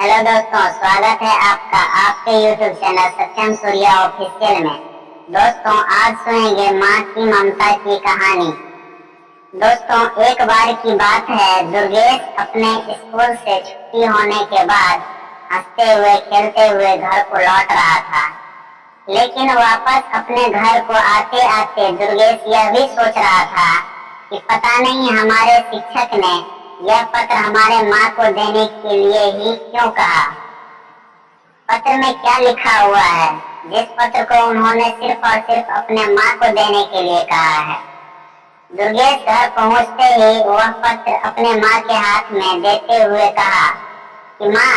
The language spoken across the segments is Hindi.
हेलो दोस्तों, स्वागत है आपका आपके YouTube चैनल सत्यम सूर्या ऑफिशियल में। दोस्तों, आज सुनेंगे माँ की ममता की कहानी। दोस्तों, एक बार की बात है, दुर्गेश अपने स्कूल से छुट्टी होने के बाद हंसते हुए खेलते हुए घर को लौट रहा था। लेकिन वापस अपने घर को आते आते दुर्गेश यह भी सोच रहा था कि पता नहीं हमारे शिक्षक ने यह पत्र हमारे माँ को देने के लिए ही क्यों कहा। पत्र में क्या लिखा हुआ है जिस पत्र को उन्होंने सिर्फ और सिर्फ अपने माँ को देने के लिए कहा है। दुर्गेश घर पहुँचते ही वह पत्र अपने माँ के हाथ में देते हुए कहा कि माँ,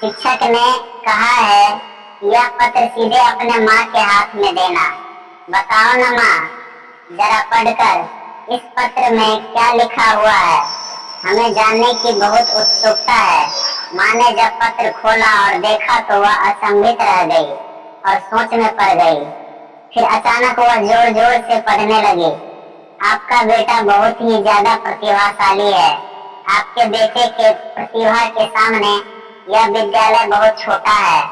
शिक्षक ने कहा है यह पत्र सीधे अपने माँ के हाथ में देना। बताओ ना माँ, जरा पढ़कर इस पत्र में क्या लिखा हुआ है, हमें जानने की बहुत उत्सुकता है। माँ ने जब पत्र खोला और देखा तो वह अचंभित रह गई और सोच में पड़ गई। फिर अचानक वह जोर जोर से पढ़ने लगी। आपका बेटा बहुत ही ज्यादा प्रतिभाशाली है। आपके बेटे के प्रतिभा के सामने यह विद्यालय बहुत छोटा है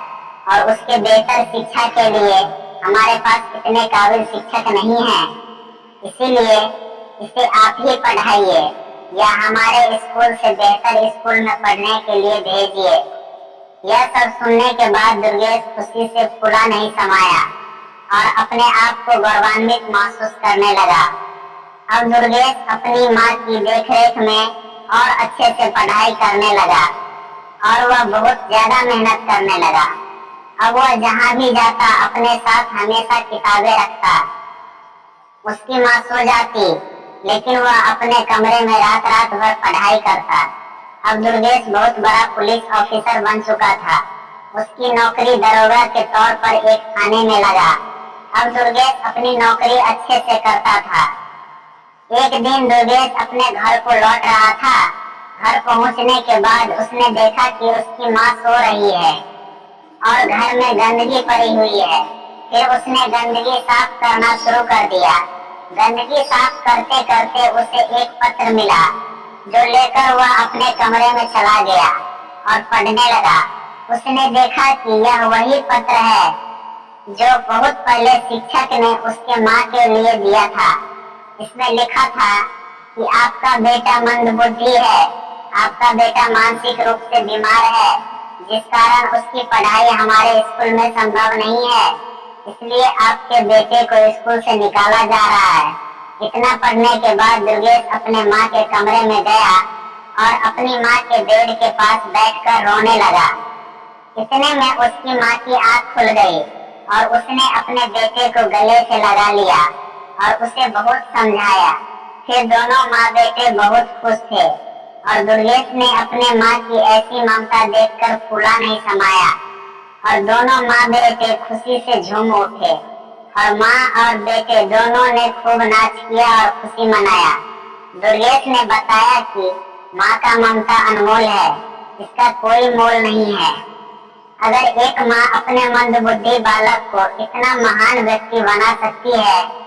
और उसके बेहतर शिक्षा के लिए हमारे पास इतने काबिल शिक्षक नहीं हैं। इसीलिए इसे आप ही पढ़ाइए या हमारे स्कूल से बेहतर स्कूल में पढ़ने के लिए भेजिए। यह सब सुनने के बाद दुर्गेश खुशी से फूला नहीं समाया और अपने आप को गौरवान्वित महसूस करने लगा। अब दुर्गेश अपनी माँ की देखरेख में और अच्छे से पढ़ाई करने लगा और वह बहुत ज्यादा मेहनत करने लगा। अब वह जहाँ भी जाता अपने साथ हमेशा किताबें रखता। उसकी माँ सो जाती लेकिन वह अपने कमरे में रात रात भर पढ़ाई करता। अब दुर्गेश बहुत बड़ा पुलिस ऑफिसर बन चुका था। उसकी नौकरी दरोगा के तौर पर एक थाने में लगा। अब दुर्गेश अपनी नौकरी अच्छे से करता था। एक दिन दुर्गेश अपने घर को लौट रहा था। घर पहुंचने के बाद उसने देखा कि उसकी माँ सो रही है और घर में गंदगी पड़ी हुई है। फिर उसने गंदगी साफ करना शुरू कर दिया। गंदगी साफ करते करते उसे एक पत्र मिला जो लेकर वह अपने कमरे में चला गया और पढ़ने लगा। उसने देखा कि यह वही पत्र है जो बहुत पहले शिक्षक ने उसके माँ के लिए दिया था। इसमें लिखा था कि आपका बेटा मंदबुद्धि है, आपका बेटा मानसिक रूप से बीमार है, जिस कारण उसकी पढ़ाई हमारे स्कूल में संभव नहीं है। इसलिए आपके बेटे को स्कूल से निकाला जा रहा है। इतना पढ़ने के बाद दुर्गेश अपने माँ के कमरे में गया और अपनी माँ के बेड के पास बैठकर रोने लगा। इतने में उसकी माँ की आँख खुल गई और उसने अपने बेटे को गले से लगा लिया और उसे बहुत समझाया। फिर दोनों माँ बेटे बहुत खुश थे और दुर्गेश ने अपने माँ की ऐसी ममता देखकर फूला नहीं समाया और दोनों माँ बेटे खुशी से झूम उठे और माँ और बेटे दोनों ने खूब नाच किया और खुशी मनाया। दुर्गेश ने बताया कि माँ का ममता अनमोल है, इसका कोई मोल नहीं है। अगर एक माँ अपने मंदबुद्धि बालक को इतना महान व्यक्ति बना सकती है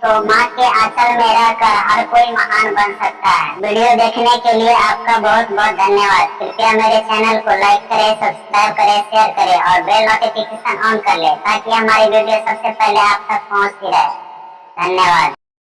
तो माँ के आंचल में रहकर हर कोई महान बन सकता है। वीडियो देखने के लिए आपका बहुत बहुत धन्यवाद। कृपया मेरे चैनल को लाइक करें, सब्सक्राइब करें, शेयर करें और बेल नोटिफिकेशन ऑन कर लें ताकि हमारी वीडियो सबसे पहले आप तक पहुँचती रहे। धन्यवाद।